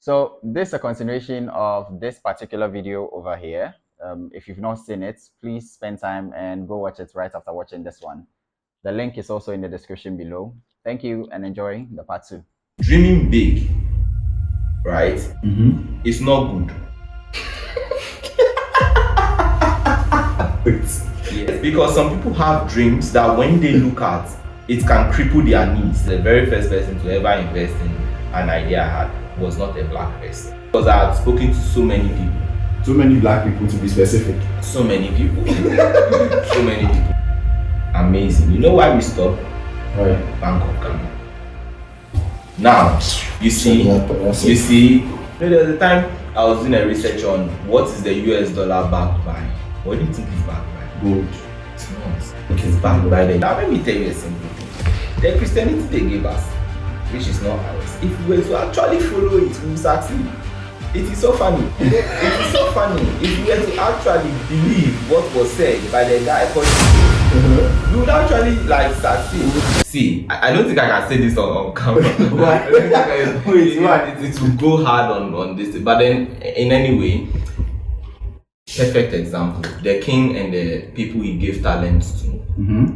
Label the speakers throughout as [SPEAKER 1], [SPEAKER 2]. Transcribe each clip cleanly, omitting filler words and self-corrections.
[SPEAKER 1] So this is a continuation of this particular video over here. If you've not seen it, please spend time and go watch it right after watching this one. The link is also in the description below. Thank you and enjoy the part 2.
[SPEAKER 2] Dreaming big, right? It's not good. Yes, because some people have dreams that when they look at, it can cripple their knees. The very first person to ever invest in an idea I had was not a black person. Because I had spoken to so many people.
[SPEAKER 3] So many black people, to be specific.
[SPEAKER 2] So many people. So many people. Amazing. You know why we stopped?
[SPEAKER 3] Right.
[SPEAKER 2] Bank of Ghana. Now, you see, there was a time I was doing a research on what is the US dollar backed by. What do you think is backed by?
[SPEAKER 3] Gold.
[SPEAKER 2] It's not. It is backed by the. Now let me tell you a simple thing. The Christianity they gave us, which is not ours. If we were to actually follow it, we will succeed. It is so funny. It is so funny. If we were to actually believe what was said by the guy called, we would actually like succeed. See, I don't think I can say this on camera.
[SPEAKER 3] Why?
[SPEAKER 2] It will go hard on this, but then in any way, perfect example. The king and the people he gave talents to.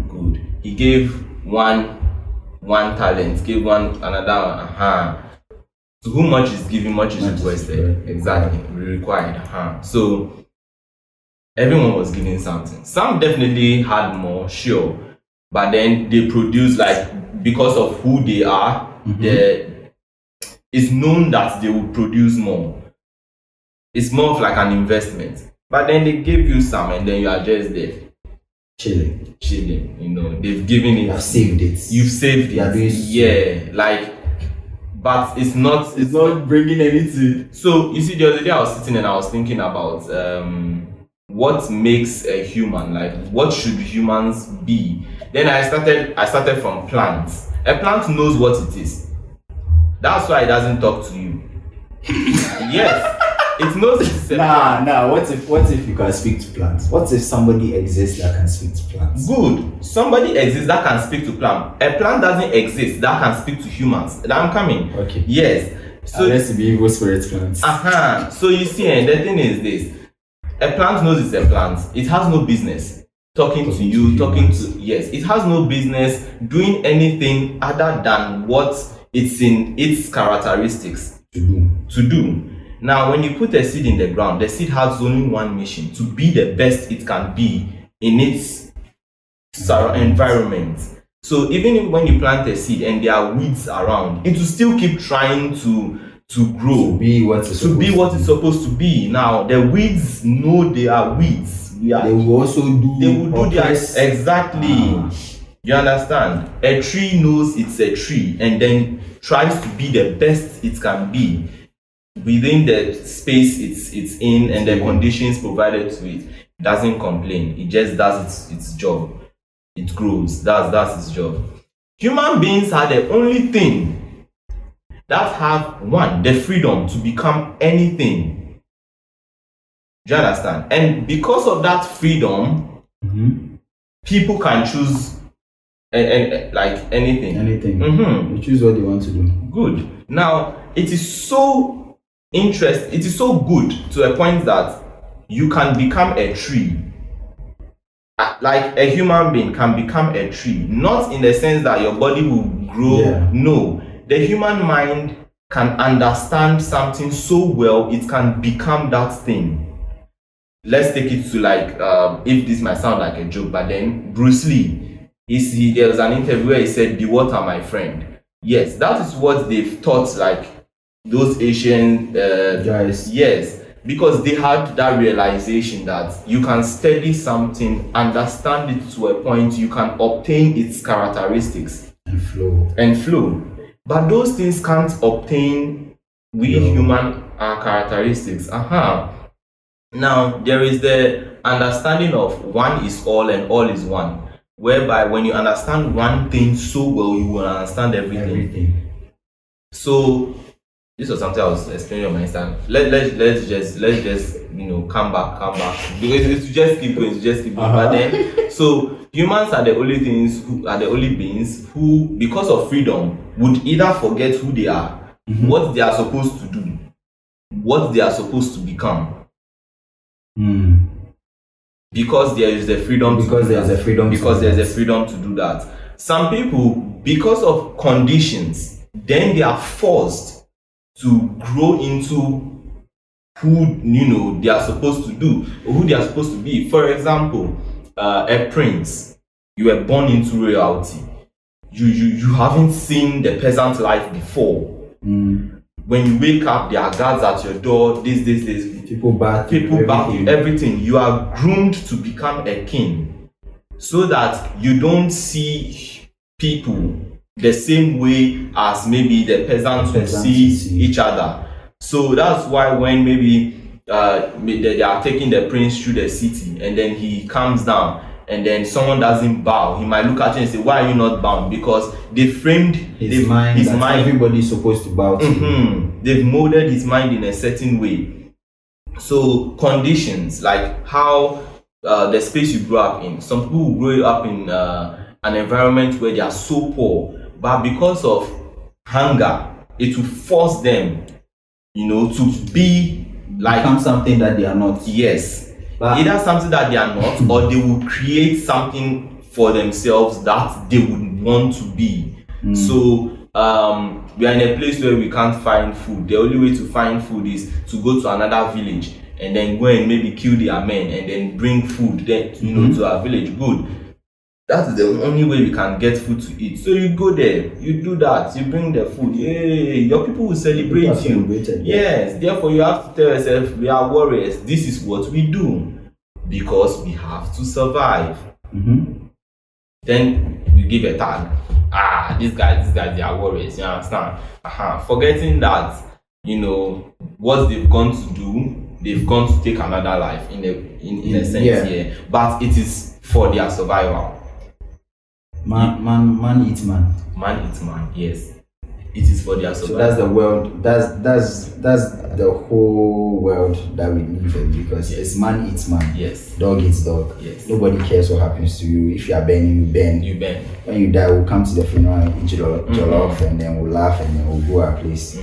[SPEAKER 2] Good. He gave one talent, gave one another. To whom much is given, much is requested. Exactly, required. So everyone was given something. Some definitely had more, sure, but then they produce, like, because of who they are, it's known that they will produce more. It's more of like an investment. But then they give you some, and then you are just there.
[SPEAKER 3] Chilling.
[SPEAKER 2] You know, they've given it.
[SPEAKER 3] You've saved it.
[SPEAKER 2] You've saved it. Yeah, like. But it's not
[SPEAKER 3] bringing anything.
[SPEAKER 2] So you see, the other day I was sitting and I was thinking about what makes a human, like what should humans be. Then I started from plants. A plant knows what it is. That's why it doesn't talk to you. Yes, it knows it's a plant.
[SPEAKER 3] What if you can speak to plants? What if somebody exists that can speak to plants?
[SPEAKER 2] Good. Somebody exists that can speak to plant. A plant doesn't exist that can speak to humans. I'm coming.
[SPEAKER 3] Okay.
[SPEAKER 2] Yes. So
[SPEAKER 3] unless it be evil spirit plants.
[SPEAKER 2] So you see, and the thing is this: a plant knows it's a plant. It has no business talking to you, it has no business doing anything other than what it's in its characteristics to do. Now, when you put a seed in the ground, the seed has only one mission: to be the best it can be in its environment. So even when you plant a seed and there are weeds around, it will still keep trying to grow,
[SPEAKER 3] to be what it's
[SPEAKER 2] supposed to be. Now, the weeds know they are weeds.
[SPEAKER 3] They will also do
[SPEAKER 2] their exactly. You understand? A tree knows it's a tree and then tries to be the best it can be within the space it's in and the conditions provided to it. It doesn't complain. It just does its job. It grows. That's its job. Human beings are the only thing that have the freedom to become anything. Do you understand? And because of that freedom, people can choose and like anything.
[SPEAKER 3] They choose what they want to do.
[SPEAKER 2] Good. Now, it is so interesting. It is so good to a point that you can become a tree. Like a human being can become a tree. Not in the sense that your body will grow. Yeah. No. The human mind can understand something so well, it can become that thing. Let's take it to like, if this might sound like a joke, but then Bruce Lee, there was an interview where he said, "Be water, my friend." Yes, that is what they've taught, like those Asian
[SPEAKER 3] guys.
[SPEAKER 2] Yes, because they had that realization that you can study something, understand it to a point, you can obtain its characteristics
[SPEAKER 3] and flow.
[SPEAKER 2] But those things can't obtain human characteristics. Now, there is the understanding of one is all and all is one, whereby when you understand one thing so well, you will understand everything. So this was something I was explaining on my Instagram. Let's just come back because it's just keep going. But then, so humans are the only beings who, because of freedom, would either forget who they are, what they are supposed to do, what they are supposed to become. Because there is the freedom to do that. Some people, because of conditions, then they are forced to grow into who they are supposed to do or who they are supposed to be. For example, a prince, you were born into royalty. You haven't seen the peasant life before. When you wake up, there are guards at your door. This. People back everything. You are groomed to become a king, so that you don't see people the same way as maybe the peasants will see each other. So that's why when maybe they are taking the prince through the city, and then he comes down, and then someone doesn't bow, he might look at you and say, "Why are you not bowing?" Because they framed his mind.
[SPEAKER 3] Everybody's supposed to bow to him.
[SPEAKER 2] They've molded his mind in a certain way. So conditions, like how the space you grew up in. Some people grow up in an environment where they are so poor, but because of hunger, it will force them, to be like
[SPEAKER 3] become something that they are not.
[SPEAKER 2] Yes, either something that they are not, or they will create something for themselves that they would want to be. So we are in a place where we can't find food. The only way to find food is to go to another village and then go and maybe kill their men and then bring food then to our village. Good. That is the only way we can get food to eat. So you go there, you do that, you bring the food. Yay, your people will celebrate you. Yes, therefore you have to tell yourself, we are warriors. This is what we do because we have to survive. Then you give a tag. These guys, they are warriors. You understand? Forgetting that, what they've gone to do, they've gone to take another life in a sense, but it is for their survival.
[SPEAKER 3] Man eats man.
[SPEAKER 2] Man eats man. Yes, it is for their survival.
[SPEAKER 3] So that's the world. That's the whole world that we live in, because it's man eats man.
[SPEAKER 2] Yes.
[SPEAKER 3] Dog eats dog.
[SPEAKER 2] Yes.
[SPEAKER 3] Nobody cares what happens to you. If you are burning, you burn.
[SPEAKER 2] You burn.
[SPEAKER 3] When you die, we'll come to the funeral and eat jollof, and then we'll laugh, and then we'll go our place.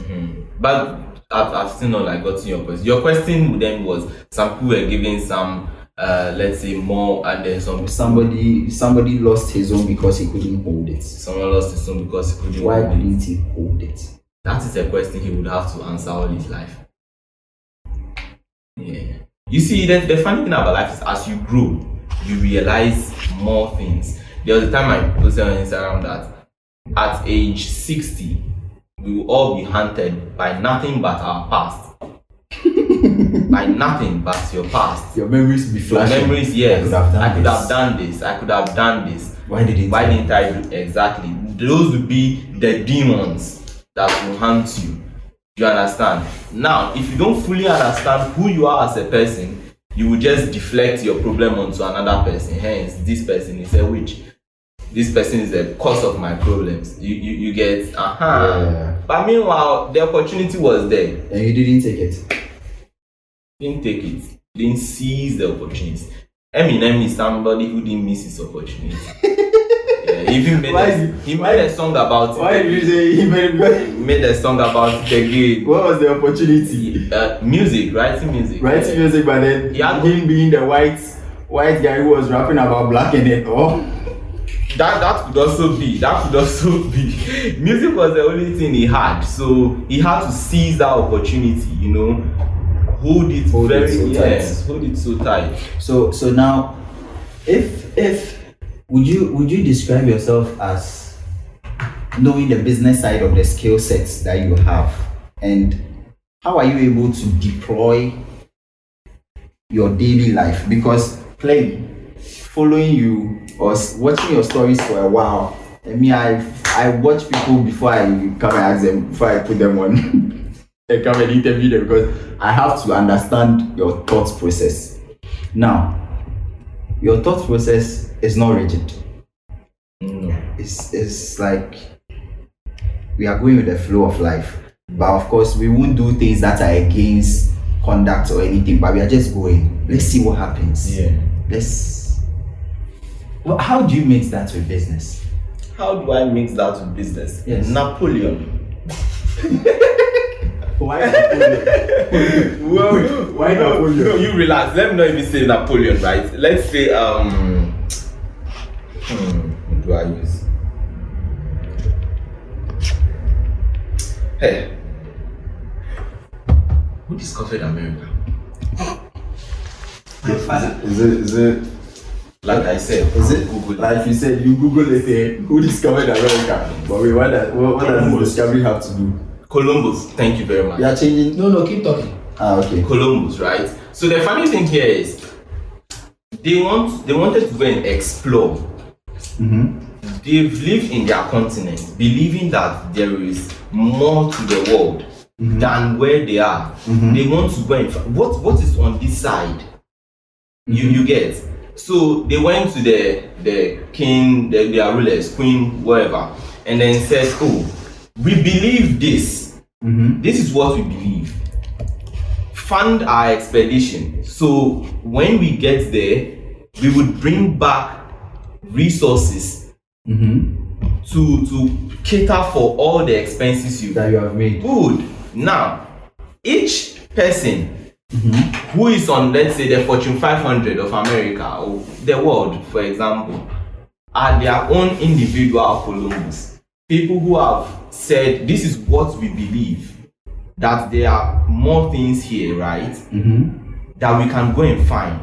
[SPEAKER 2] But I've still not gotten your question. Your question then was, some people were giving some let's say more, and then
[SPEAKER 3] somebody lost his own because he couldn't hold it.
[SPEAKER 2] Someone lost his own because he couldn't
[SPEAKER 3] Why couldn't he hold it?
[SPEAKER 2] That is a question he would have to answer all his life. Yeah. You see, the funny thing about life is, as you grow, you realize more things. There was a time I posted on Instagram that at age 60, we will all be hunted by nothing but our past. By nothing but your past.
[SPEAKER 3] Your memories be flashing.
[SPEAKER 2] Your memories, yes. I could have done this. Why didn't I do exactly? Those would be the demons that will hunt you. You understand? Now, if you don't fully understand who you are as a person, you will just deflect your problem onto another person. Hence, this person is a witch. This person is the cause of my problems. You get
[SPEAKER 3] Yeah.
[SPEAKER 2] But meanwhile, the opportunity was there.
[SPEAKER 3] And you didn't take it.
[SPEAKER 2] Didn't take it. Didn't seize the opportunity. Eminem is somebody who didn't miss his opportunity. He made a song about it.
[SPEAKER 3] Why did you say he
[SPEAKER 2] made a song about it again?
[SPEAKER 3] What was the opportunity?
[SPEAKER 2] Writing music.
[SPEAKER 3] Writing music, but then him being the white guy who was rapping about black and it all.
[SPEAKER 2] That could also be. Music was the only thing he had, so he had to seize that opportunity. Hold it so tight.
[SPEAKER 3] So now, if would you describe yourself as knowing the business side of the skill sets that you have, and how are you able to deploy your daily life? Because clearly, following you or watching your stories for a while, I watch people before I come and ask them, before I put them on and come and interview them, because I have to understand your thought process. Now, your thought process is not rigid. It's like we are going with the flow of life, but of course we won't do things that are against conduct or anything, but we are just going, let's see what happens. How do you mix that with business?
[SPEAKER 2] How do I mix that with business?
[SPEAKER 3] Yes.
[SPEAKER 2] Napoleon.
[SPEAKER 3] Why Napoleon?
[SPEAKER 2] Well,
[SPEAKER 3] Why
[SPEAKER 2] no,
[SPEAKER 3] Napoleon?
[SPEAKER 2] no, you relax. Let me not even say Napoleon, right? Let's say what do I use? Hey, who discovered America? My father.
[SPEAKER 3] Is it
[SPEAKER 2] Like I said,
[SPEAKER 3] is it
[SPEAKER 2] Google.
[SPEAKER 3] like you said you Google it who discovered America? But wait, what does this discovery have to do?
[SPEAKER 2] Columbus. Thank you very much.
[SPEAKER 3] You are changing.
[SPEAKER 4] No, keep talking.
[SPEAKER 3] Okay.
[SPEAKER 2] Columbus, right? So the funny thing here is they wanted to go and explore. They've lived in their continent, believing that there is more to the world than where they are. They want to go and what is on this side. You get. So they went to the king, their rulers, queen, whatever, and then said, "Oh, we believe this. This is what we believe. Fund our expedition. So when we get there, we would bring back resources to cater for all the expenses
[SPEAKER 3] That you have made.
[SPEAKER 2] Good. Now, each person who is on, let's say, the Fortune 500 of America or the world, for example, are their own individual Columbus. People who have said, this is what we believe, that there are more things here, right, that we can go and find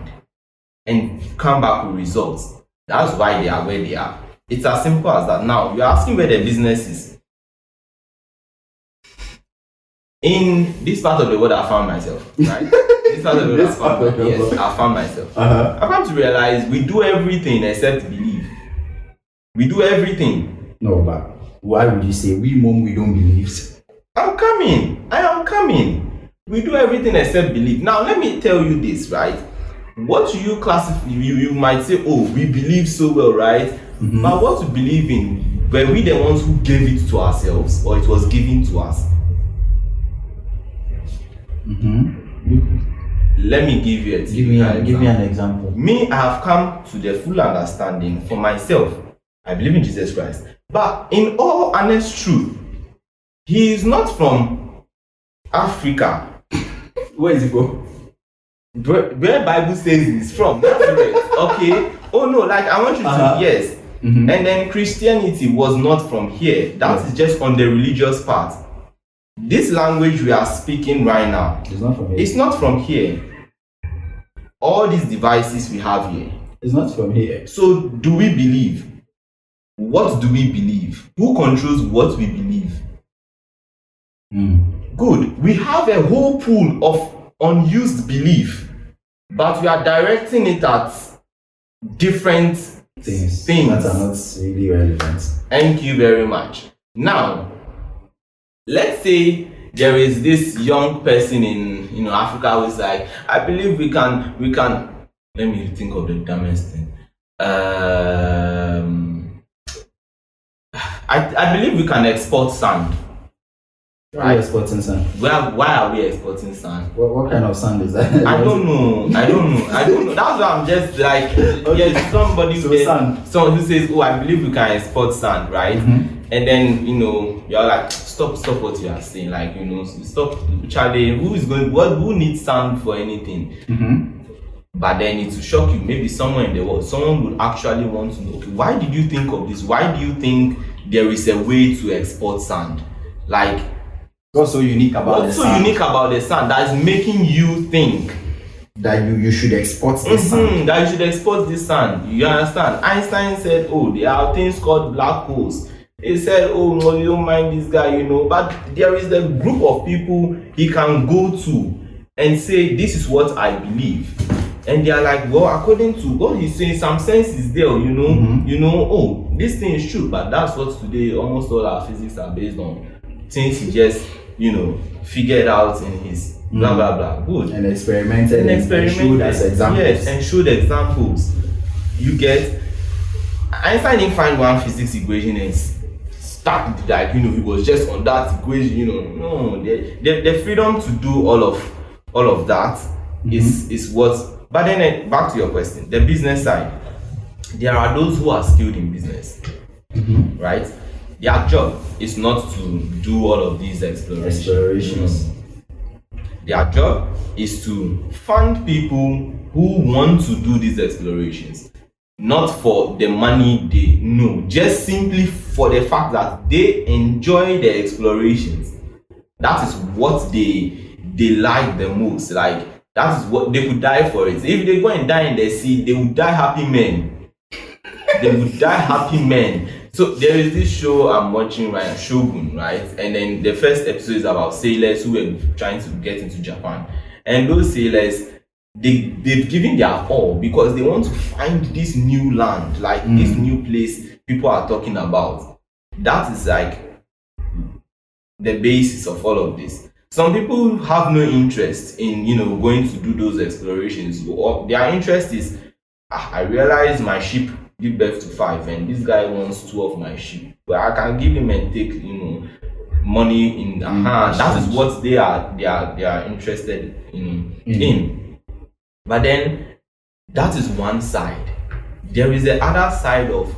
[SPEAKER 2] and come back with results. That's why they are where they are. It's as simple as that. Now, you're asking where the business is. In this part of the world, I found myself, right? This part of the world, I found myself. I've come to realize we do everything except believe. We do everything.
[SPEAKER 3] No, but why would you say we mom we don't believe?
[SPEAKER 2] I'm coming. I am coming. We do everything except believe. Now, let me tell you this, right? What you classify, you might say, oh, we believe so well, right? But what we believe in, were we the ones who gave it to ourselves, or it was given to us? Let me give you a
[SPEAKER 3] Give me an example.
[SPEAKER 2] Me, I have come to the full understanding for myself. I believe in Jesus Christ. But in all honest truth, he is not from Africa.
[SPEAKER 3] Where is he from?
[SPEAKER 2] Where Bible says he's from. That's correct. Okay. Oh no, like I want you to yes. And then Christianity was not from here. That is just on the religious part. This language we are speaking right now,
[SPEAKER 3] It's not from here.
[SPEAKER 2] it's not from here. All these devices we have here.
[SPEAKER 3] It's not from here.
[SPEAKER 2] So do we believe? What do we believe? Who controls what we believe? Good. We have a whole pool of unused belief, but we are directing it at different
[SPEAKER 3] Things
[SPEAKER 2] things.
[SPEAKER 3] that are not really relevant.
[SPEAKER 2] Thank you very much. Now, let's say there is this young person in Africa who is like, I believe we can. Let me think of the dumbest thing. I believe we can export sand.
[SPEAKER 3] Why are you exporting sand?
[SPEAKER 2] Why are we exporting sand?
[SPEAKER 3] What kind of sand is that?
[SPEAKER 2] I don't know. That's why I'm just like, yes, somebody
[SPEAKER 3] So
[SPEAKER 2] there,
[SPEAKER 3] sand.
[SPEAKER 2] someone who says, oh, I believe we can export sand, right? And then you're like, stop what you are saying, like stop, Charlie. Who needs sand for anything? But then it will shock you. Maybe somewhere in the world, someone would actually want to know, okay, why did you think of this? Why do you think there is a way to export sand? Like,
[SPEAKER 3] what's so unique about
[SPEAKER 2] what's
[SPEAKER 3] the
[SPEAKER 2] so
[SPEAKER 3] sand?
[SPEAKER 2] unique about the sand that is making you think
[SPEAKER 3] That you should export this sand?
[SPEAKER 2] that you should export this sand? You understand? Einstein said, oh, there are things called black holes. He said, oh no, you don't mind this guy, but there is a group of people he can go to and say, this is what I believe. And they are like, well, according to what he's saying, some sense is there, oh, this thing is true, but that's what today almost all our physics are based on. Things he just, figured out in his blah blah blah. Good.
[SPEAKER 3] And experimented and showed as examples.
[SPEAKER 2] Yes, and showed examples. You get, Einstein didn't find one physics equation and start he was just on that equation. No, the freedom to do all of that is what. But then back to your question, the business side. There are those who are skilled in business, right? Their job is not to do all of these explorations. Their job is to fund people who want to do these explorations, not for the money they know, just simply for the fact that they enjoy the explorations. That is what they like the most. Like, that is what they could die for it. If they go and die in the sea, they would die happy men. They would die happy men. So there is this show I'm watching right now, Shogun, right? And then the first episode is about sailors who were trying to get into Japan. And those sailors, they've given their all because they want to find this new land, like this new place people are talking about. That is like the basis of all of this. Some people have no interest in, going to do those explorations. Their interest is, I realize my ship give birth to 5 and this guy wants 2 of my sheep, but I can give him and take money in the hand. That is what they are interested in. But then that is one side. There is the other side of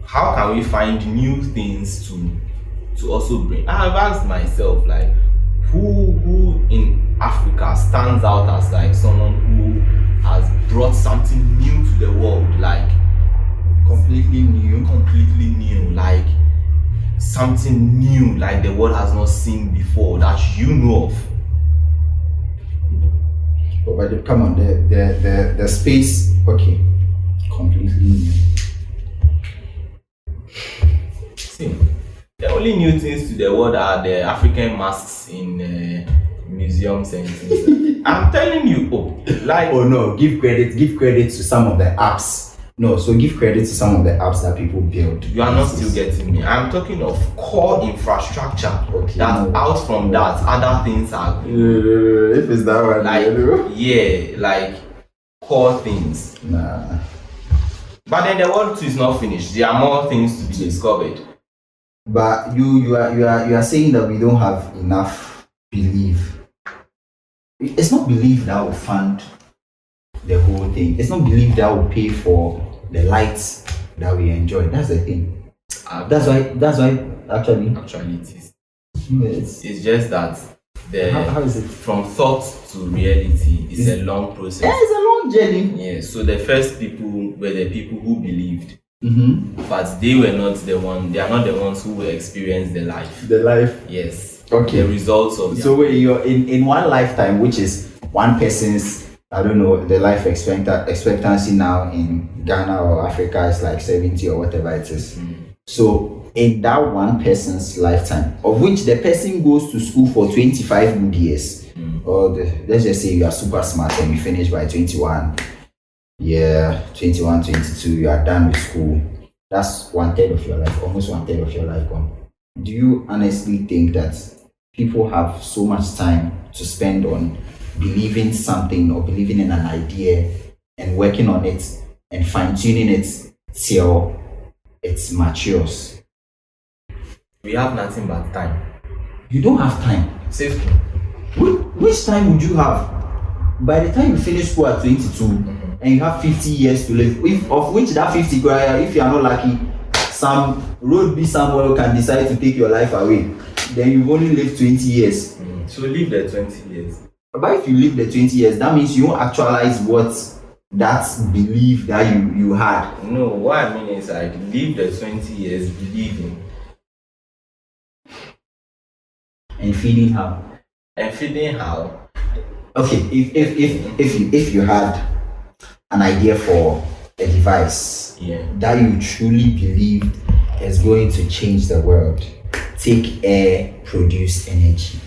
[SPEAKER 2] how can we find new things to also bring. I have asked myself, like, who in Africa stands out as like someone who has brought something new to the world, like completely new, like something new, like the world has not seen before that you know of.
[SPEAKER 3] But come on, the space, okay, completely new.
[SPEAKER 2] See, the only new things to the world are the African masks in museums and things. I'm telling you,
[SPEAKER 3] no, give credit to some of the apps. No, so give credit to some of the apps that people build.
[SPEAKER 2] You are not still getting me. I'm talking of core infrastructure.
[SPEAKER 3] Okay.
[SPEAKER 2] Out from that, other things are
[SPEAKER 3] if it's that one,
[SPEAKER 2] like core things.
[SPEAKER 3] Nah.
[SPEAKER 2] But then the world too is not finished. There are more things to be discovered.
[SPEAKER 3] But you are saying that we don't have enough belief. It's not belief that will fund the whole thing. It's not belief that will pay for the lights that we enjoy. That's the thing. That's why actually
[SPEAKER 2] it is. It's just that
[SPEAKER 3] how is it?
[SPEAKER 2] From thought to reality is a long process.
[SPEAKER 3] Yeah, it's a long journey.
[SPEAKER 2] Yeah. So the first people were the people who believed. But they were not the one. They are not the ones who will experience the life.
[SPEAKER 3] The life.
[SPEAKER 2] Yes.
[SPEAKER 3] Okay.
[SPEAKER 2] The results of.
[SPEAKER 3] So you're in one lifetime, which is one person's, I don't know, the life expectancy now in Ghana or Africa is like 70 or whatever it is. So in that one person's lifetime, of which the person goes to school for 25 good years, or let's just say you are super smart and you finish by 21. Yeah, 21, 22, you are done with school. That's 1/3 of your life, almost 1/3 of your life gone. Do you honestly think that people have so much time to spend on believing something or believing in an idea and working on it and fine-tuning it till it matures?
[SPEAKER 2] We have nothing but time.
[SPEAKER 3] You don't have time.
[SPEAKER 2] Seriously.
[SPEAKER 3] Which time would you have? By the time you finish school at 22, and you have 50 years to live, of which that 50, if you are not lucky, some road be somewhere can decide to take your life away, then you've only lived 20 years.
[SPEAKER 2] So live the 20 years.
[SPEAKER 3] But if you live the 20 years, that means you won't actualize what that belief that you had.
[SPEAKER 2] No, what I mean is like live the 20 years believing.
[SPEAKER 3] And feeding how?
[SPEAKER 2] And feeding how?
[SPEAKER 3] Okay, if you had an idea for a device that you truly believed is going to change the world, take air, produce energy.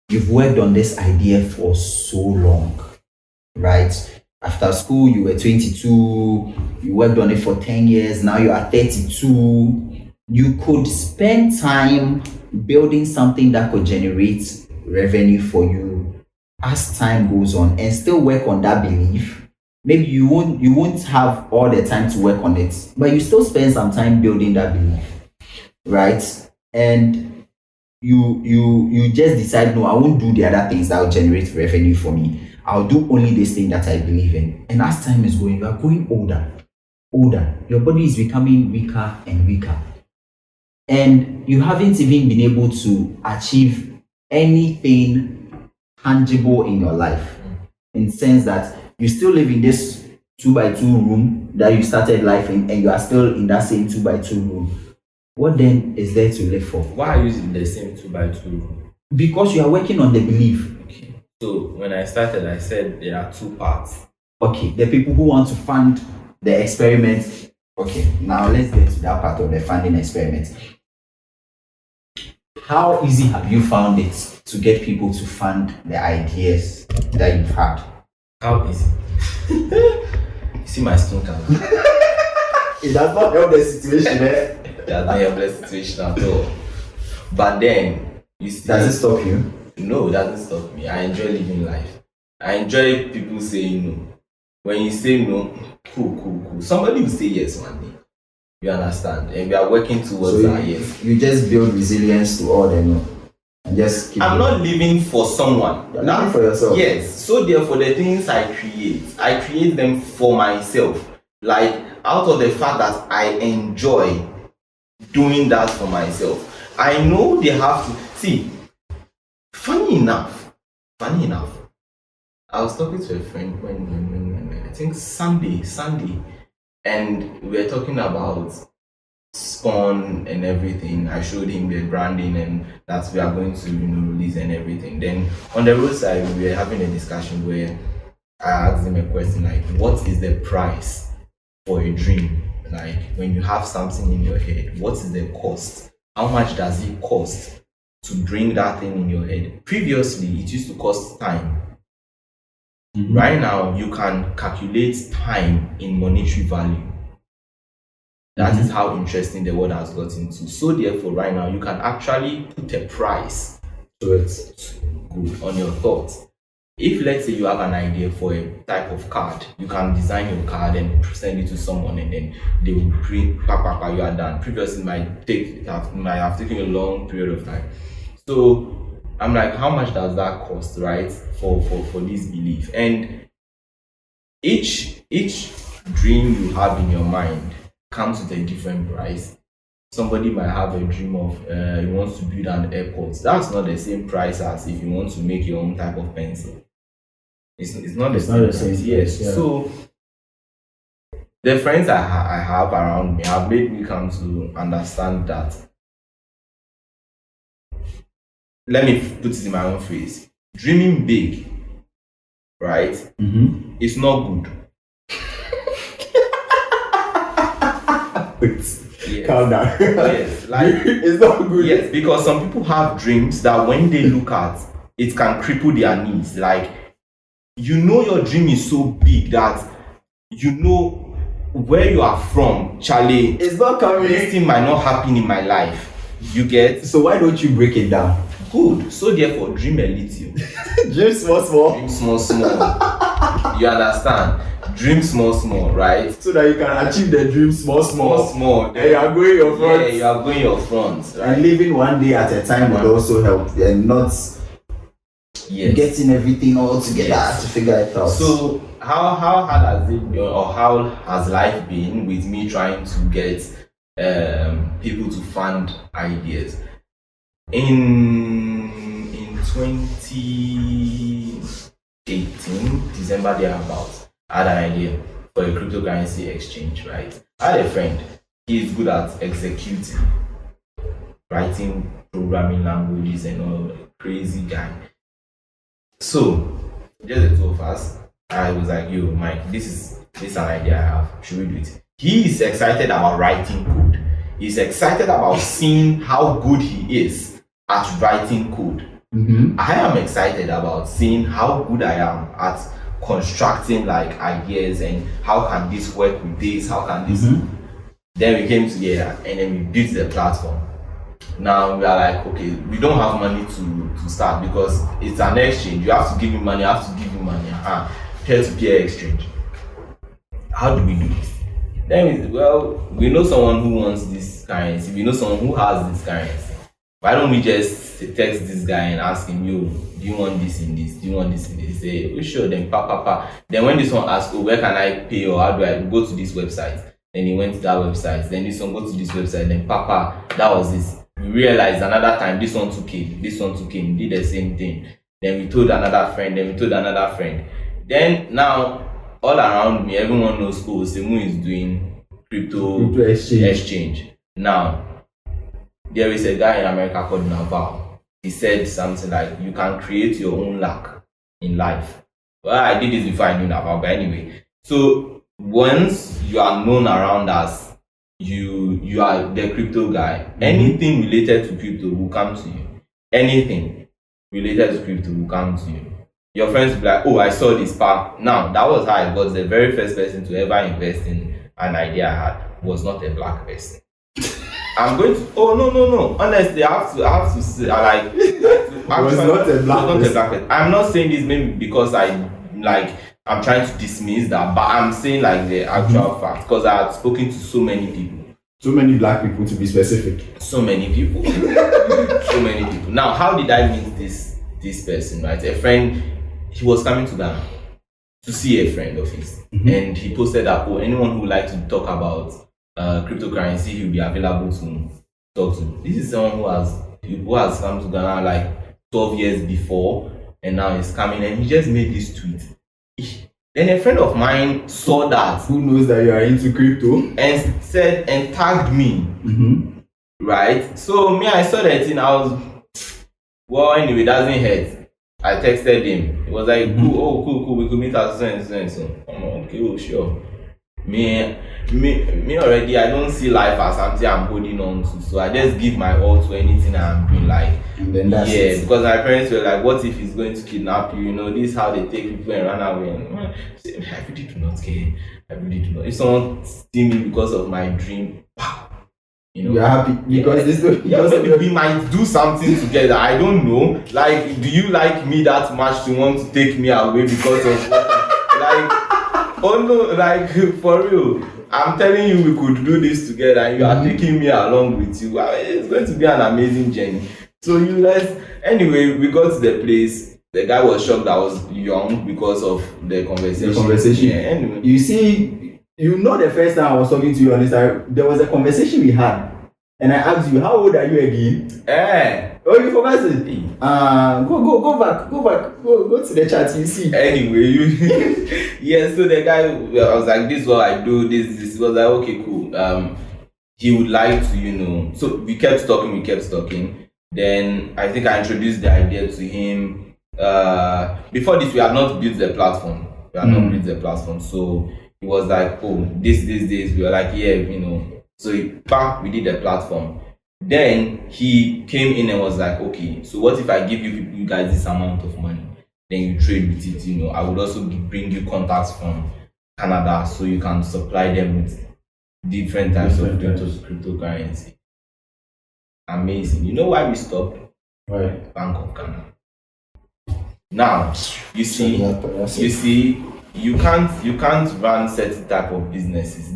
[SPEAKER 3] You've worked on this idea for so long, right? After school, you were 22, you worked on it for 10 years, now you are 32. You could spend time building something that could generate revenue for you as time goes on and still work on that belief. Maybe you won't have all the time to work on it, but you still spend some time building that belief, right? And you just decide, no, I won't do the other things that will generate revenue for me. I'll do only this thing that I believe in. And as time is going, you are growing older. Your body is becoming weaker and weaker. And you haven't even been able to achieve anything tangible in your life, in the sense that you still live in this 2x2 room that you started life in, and you are still in that same 2x2 room. What then is there to live for?
[SPEAKER 2] Why are you in the same 2x2 room?
[SPEAKER 3] Because you are working on the belief.
[SPEAKER 2] Okay. So when I started, I said there are two parts.
[SPEAKER 3] Okay, the people who want to fund the experiment. Okay, now let's get to that part of the funding experiment. How easy have you found it to get people to fund the ideas that you've had?
[SPEAKER 2] How easy? You see my skin color?
[SPEAKER 3] It does not help the situation, eh?
[SPEAKER 2] That's not help the situation at all. But then, you see,
[SPEAKER 3] does it stop you?
[SPEAKER 2] No, it doesn't stop me. I enjoy living life. I enjoy people saying no. When you say no, cool. Somebody will say yes one day. You understand? And we are working towards that yes.
[SPEAKER 3] You just build resilience to all the no. And just keep
[SPEAKER 2] I'm not living for someone.
[SPEAKER 3] You're living for yourself.
[SPEAKER 2] Yes. So therefore, the things I create them for myself. Like, out of the fact that I enjoy doing that for myself. I know they have to see. Funny enough, I was talking to a friend when I think Sunday, and we were talking about Spawn and everything. I showed him the branding and that we are going to release and everything. Then on the roadside, we were having a discussion where I asked him a question like, what is the price for a dream? Like, when you have something in your head, what is the cost? How much does it cost to bring that thing in your head? Previously, it used to cost time. Right now, you can calculate time in monetary value. That is how interesting the world has gotten to. So therefore, right now, you can actually put a price to it on your thoughts. If, let's say, you have an idea for a type of card, you can design your card and send it to someone, and then they will print, you are done. Previously, it might have taken a long period of time. So I'm like, how much does that cost, right, for this belief? And each dream you have in your mind comes with a different price. Somebody might have a dream of he wants to build an airport. That's not the same price as if you want to make your own type of pencil. It's not the same price. Yes. Yeah. So the friends I have around me have made me come to understand that. Let me put it in my own phrase. Dreaming big, right? It's not good.
[SPEAKER 3] Yes. Calm down.
[SPEAKER 2] Yes, like
[SPEAKER 3] it's not good.
[SPEAKER 2] Yes, because some people have dreams that when they look at, it can cripple their knees. Like, you know, your dream is so big that you know where you are from, Charlie.
[SPEAKER 3] It's not coming.
[SPEAKER 2] This thing might not happen in my life. You get?
[SPEAKER 3] So why don't you break it down?
[SPEAKER 2] Good. So therefore, dream a little.
[SPEAKER 3] Dream small.
[SPEAKER 2] Dream small. You understand? Dream small, right?
[SPEAKER 3] So that you can achieve the dream small. And you are going your front.
[SPEAKER 2] Yeah, you are going your front. Right?
[SPEAKER 3] And living one day at a time would also help, and not getting everything all together to figure it out.
[SPEAKER 2] So how hard has it been, or how has life been with me trying to get people to fund ideas? In 2018, December thereabouts, I had an idea for a cryptocurrency exchange, right? I had a friend, he is good at executing, writing programming languages and all, crazy guy. So, just the two of us, I was like, yo, Mike, this is an idea I have, should we do it? He is excited about writing code. He's excited about seeing how good he is at writing code. I am excited about seeing how good I am at constructing like ideas and how can this work with this, how can this. Then we came together and then we built the platform. Now we are like, okay, we don't have money to start because it's an exchange. You have to give me money, peer-to-peer exchange. How do we do this? Then we know someone who wants this currency, we know someone who has this currency. Why don't we just text this guy and ask him, yo, do you want this in this? Do you want this in this? Say, oh, sure, then Then when this one asks, oh, where can I pay, or how do I go to this website? Then he went to that website. Then this one go to this website. Then that was this. We realized another time this one too came, did the same thing. Then we told another friend. Then we told another friend. Then now, all around me, everyone knows, oh, Semu is doing crypto exchange. Now, there is a guy in America called Naval. He said something like, you can create your own luck in life. Well, I did this before I knew Naval, but anyway. So once you are known around as you are the crypto guy, anything related to crypto will come to you. Anything related to crypto will come to you. Your friends will be like, oh, I saw this pack. Now, that was how I was the very first person to ever invest in an idea I had. Was not a black person. I'm going to, oh, no. Honestly, I have to say, was not a black person. I'm not saying this maybe because I'm trying to dismiss that, but I'm saying like the actual fact, because I had spoken to so many people.
[SPEAKER 3] So many black people, to be specific.
[SPEAKER 2] So many people. So many people. Now, how did I meet this person, right? A friend, he was coming to Ghana to see a friend of his. And he posted that, oh, anyone who would like to talk about cryptocurrency, he'll be available to talk to. This is someone who has come to Ghana like 12 years before, and now he's coming, and he just made this tweet. Then a friend of mine saw that.
[SPEAKER 3] Who knows that you are into crypto?
[SPEAKER 2] And said and tagged me. Right? So me, I saw that thing. I was, well, anyway, it doesn't hurt. I texted him. It was like, cool. We could meet at so. I'm like, okay, well, sure. Me already, I don't see life as something I'm holding on to. So I just give my all to anything I'm doing. Like,
[SPEAKER 3] and then that's it.
[SPEAKER 2] Because my parents were like, what if he's going to kidnap you? You know, this is how they take people and run away. And I really do not care. I really do not. If someone steal me because of my dream, you know,
[SPEAKER 3] you're happy because
[SPEAKER 2] maybe we might do something together. I don't know. Like, do you like me that much to want to take me away because of like? Oh no, like for real. I'm telling you, we could do this together, and you are taking me along with you. It's going to be an amazing journey. So anyway, we got to the place. The guy was shocked that I was young because of the conversation.
[SPEAKER 3] Yeah, anyway. You see, the first time I was talking to you on this, there was a conversation we had, and I asked you, how old are you again? Oh, you forgot it. Go back. Go to the chat. You see.
[SPEAKER 2] Anyway, yeah. So the guy, I was like, "This is what I do." This. He was like, "Okay, cool." He would like to, So we kept talking. Then I think I introduced the idea to him. Before this, we had not built the platform. So he was like, "Oh, this." We were like, "Yeah, So we did the platform. Then he came in and was like, okay, so what if I give you guys this amount of money? Then you trade with it, I would also bring you contacts from Canada so you can supply them with different types of cryptocurrency. Amazing. You know why we stopped?
[SPEAKER 3] Right.
[SPEAKER 2] Bank of Ghana. Now, you see, you can't run certain type of businesses.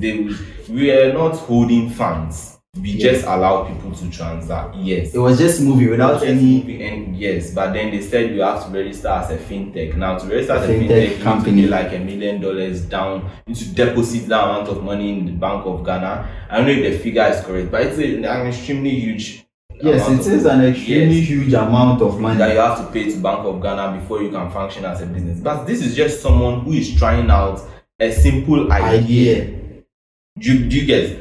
[SPEAKER 2] We are not holding funds. We just allow people to transact. Yes.
[SPEAKER 3] It was just moving without any.
[SPEAKER 2] And yes, but then they said you have to register as a fintech. Now to register as a fintech company, like $1 million down, you need to deposit that amount of money in the Bank of Ghana. I don't know if the figure is correct, but it's an extremely huge.
[SPEAKER 3] Yes, it is an extremely huge amount of money
[SPEAKER 2] that you have to pay to Bank of Ghana before you can function as a business. But this is just someone who is trying out a simple idea. Do you get?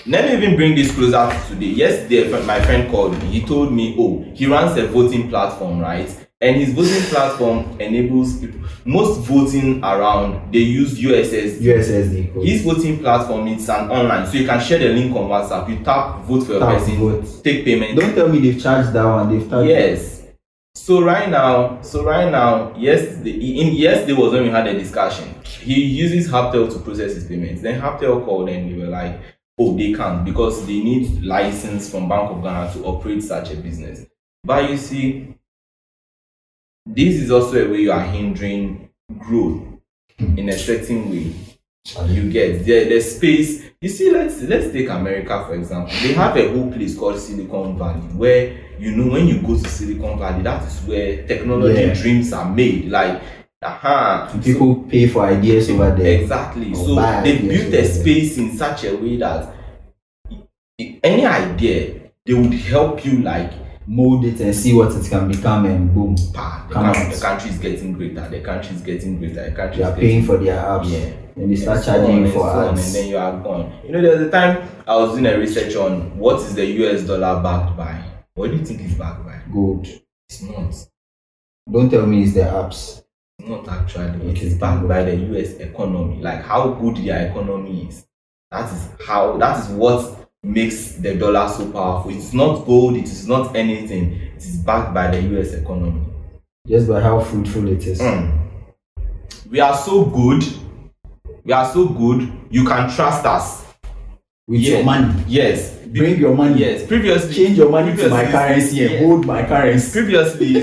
[SPEAKER 2] Let me even bring this closer to today. Yesterday, my friend called me. He told me, he runs a voting platform, right? And his voting platform enables people. Most voting around, they use USSD.
[SPEAKER 3] Code.
[SPEAKER 2] His voting platform is an online, so you can share the link on WhatsApp. You vote for your person, take payment.
[SPEAKER 3] Don't tell me they've charged that one.
[SPEAKER 2] Yes. So right now, yesterday was when we had a discussion. He uses Haptel to process his payments. Then Haptel called and we were like, they can't because they need license from Bank of Ghana to operate such a business. But you see, this is also a way you are hindering growth in a certain way. You get the space. You see, let's take America for example. They have a whole place called Silicon Valley where when you go to Silicon Valley, that is where technology dreams are made. Like
[SPEAKER 3] people pay for ideas over there.
[SPEAKER 2] Exactly. So they built a space in such a way that any idea they would help you like
[SPEAKER 3] mold it and see what it can become, and boom,
[SPEAKER 2] the country is getting greater. The country is getting greater. The country
[SPEAKER 3] you are paying for their apps.
[SPEAKER 2] Yeah.
[SPEAKER 3] And they start charging you for ads.
[SPEAKER 2] And then you are gone. You know, there was a time I was doing a research on what is the US dollar backed by. What do you think it's backed by?
[SPEAKER 3] Gold.
[SPEAKER 2] It's not.
[SPEAKER 3] Don't tell me it's the apps.
[SPEAKER 2] It's not actually. It is backed by the US economy. Like how good their economy is. That is what makes the dollar so powerful. It's not gold, it is not anything. It is backed by the US economy.
[SPEAKER 3] Just by how fruitful it is.
[SPEAKER 2] We are so good. You can trust us.
[SPEAKER 3] With your money.
[SPEAKER 2] Yes.
[SPEAKER 3] Bring your money.
[SPEAKER 2] Yes. Previously,
[SPEAKER 3] change your money to my currency and hold my currency.
[SPEAKER 2] Previously,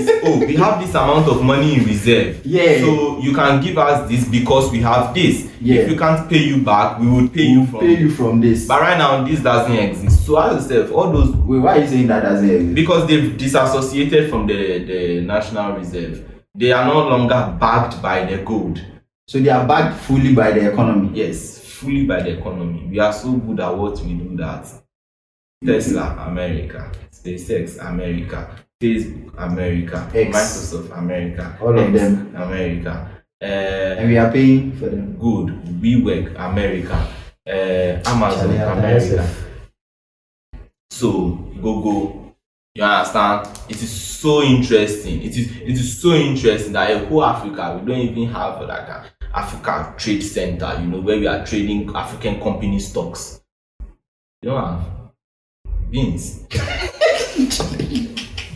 [SPEAKER 2] we have this amount of money in reserve.
[SPEAKER 3] Yeah.
[SPEAKER 2] So you can give us this because we have this.
[SPEAKER 3] Yeah.
[SPEAKER 2] If we can't pay you back, we will pay you from
[SPEAKER 3] this.
[SPEAKER 2] But right now, this doesn't exist. So as I said, all those.
[SPEAKER 3] Wait, why are you saying that doesn't exist?
[SPEAKER 2] Because they've disassociated from the National Reserve. They are no longer backed by the gold.
[SPEAKER 3] So they are backed fully by the economy.
[SPEAKER 2] Yes, fully by the economy. We are so good at what we do that Tesla, America, SpaceX, America, Facebook, America,
[SPEAKER 3] X.
[SPEAKER 2] Microsoft, America,
[SPEAKER 3] all of them,
[SPEAKER 2] America.
[SPEAKER 3] And we are paying for them.
[SPEAKER 2] Good. We work, America, Amazon, America. So go. You understand? It is so interesting. It is so interesting that a whole Africa, we don't even have like an Africa Trade Center, you know, where we are trading African company stocks. You don't have beans.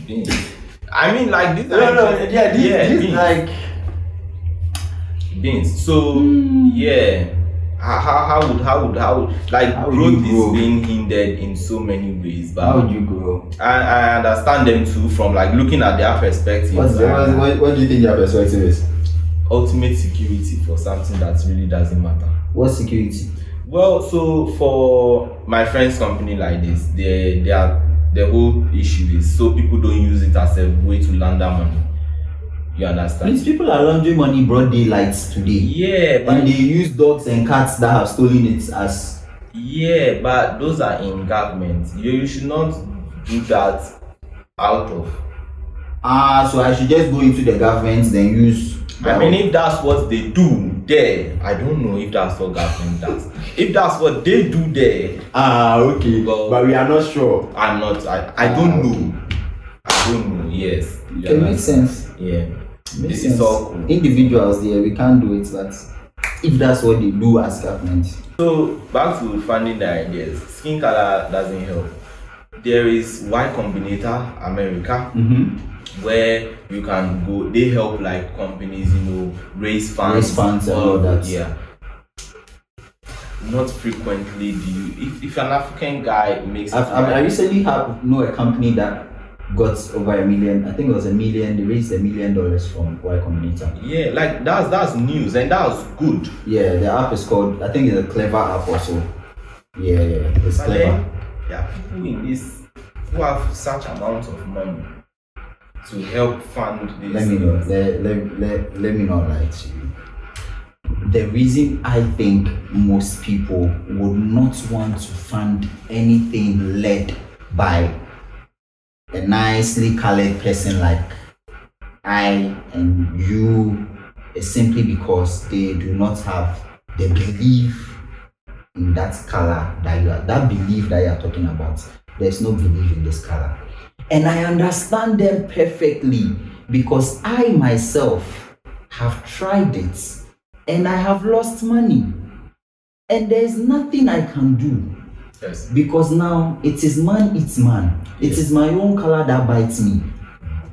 [SPEAKER 2] Beans. I mean, like this.
[SPEAKER 3] This like
[SPEAKER 2] beans. So yeah. How would growth is being hindered in so many ways, but
[SPEAKER 3] how would you grow?
[SPEAKER 2] I understand them too from like looking at their perspective.
[SPEAKER 3] What do you think their perspective is?
[SPEAKER 2] Ultimate security for something that really doesn't matter.
[SPEAKER 3] What security?
[SPEAKER 2] Well, so for my friend's company like this, the whole issue is so people don't use it as a way to launder money. You understand?
[SPEAKER 3] These people are laundering money broad daylight today.
[SPEAKER 2] Yeah, but
[SPEAKER 3] and they use dogs and cats that have stolen it as.
[SPEAKER 2] Yeah, but those are in government. You should not do that out of.
[SPEAKER 3] So I should just go into the government then use.
[SPEAKER 2] I mean, if that's what they do there, I don't know if that's what government does. If that's what they do there.
[SPEAKER 3] Okay. But we are not sure.
[SPEAKER 2] I'm not. I don't know. Okay. I don't know. Yes.
[SPEAKER 3] It makes sense.
[SPEAKER 2] Yeah.
[SPEAKER 3] This
[SPEAKER 2] is all cool.
[SPEAKER 3] Individuals there, we can't do it, but if that's what they do as government.
[SPEAKER 2] So back to funding the ideas. Skin color doesn't help. There is Y Combinator America, where you can go. They help like companies, you know, raise funds
[SPEAKER 3] and all that.
[SPEAKER 2] Yeah. Not frequently do you. If an African guy makes.
[SPEAKER 3] I recently know a company that got over $1 million. I think it was $1 million. They raised $1 million from Y Combinator.
[SPEAKER 2] Yeah, like that's news and that's good.
[SPEAKER 3] Yeah, the app is called. I think it's a clever app also. Yeah, it's clever.
[SPEAKER 2] There are people in this who have such amounts of money to help fund this.
[SPEAKER 3] Let me not lie to you. The reason I think most people would not want to fund anything led by a nicely colored person like I and you is simply because they do not have the belief in that color that belief that you are talking about. There's no belief in this color. And I understand them perfectly because I myself have tried it and I have lost money. And there's nothing I can do.
[SPEAKER 2] Yes.
[SPEAKER 3] Because now it is man eats man. It is my own color that bites me.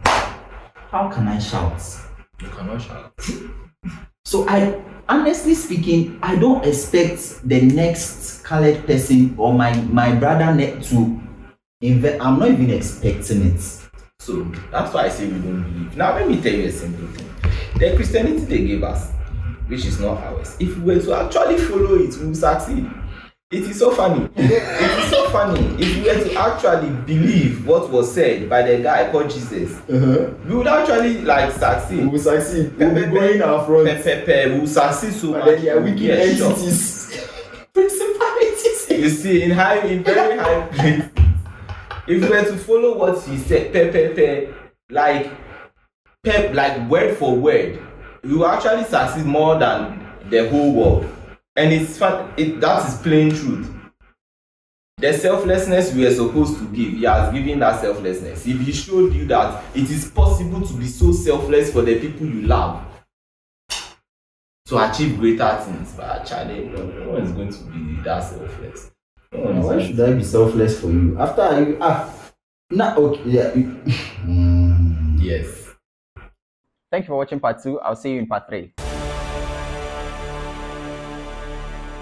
[SPEAKER 3] How can I shout?
[SPEAKER 2] You cannot shout.
[SPEAKER 3] So honestly speaking, I don't expect the next colored person or my brother to invest. I'm not even expecting it.
[SPEAKER 2] So that's why I say we don't believe. Now let me tell you a simple thing. The Christianity they gave us, which is not ours, if we were to actually follow it, we will succeed. It is so funny. It is so funny. If we were to actually believe what was said by the guy called Jesus, we would actually like succeed.
[SPEAKER 3] We will succeed. We will be going our front.
[SPEAKER 2] We will succeed so much.
[SPEAKER 3] Then they are wicked entities. Principalities.
[SPEAKER 2] You see, in very high places. If you were to follow what he said, like word for word, you will actually succeed more than the whole world. And it's fun. That is plain truth. The selflessness we are supposed to give, he has given that selflessness. If he showed you that it is possible to be so selfless for the people you love, to achieve greater things, but actually, no one is going to be that selfless.
[SPEAKER 3] Why should I be selfless for you? After you okay, yeah.
[SPEAKER 2] Yes.
[SPEAKER 1] Thank you for watching part 2. I'll see you in part 3.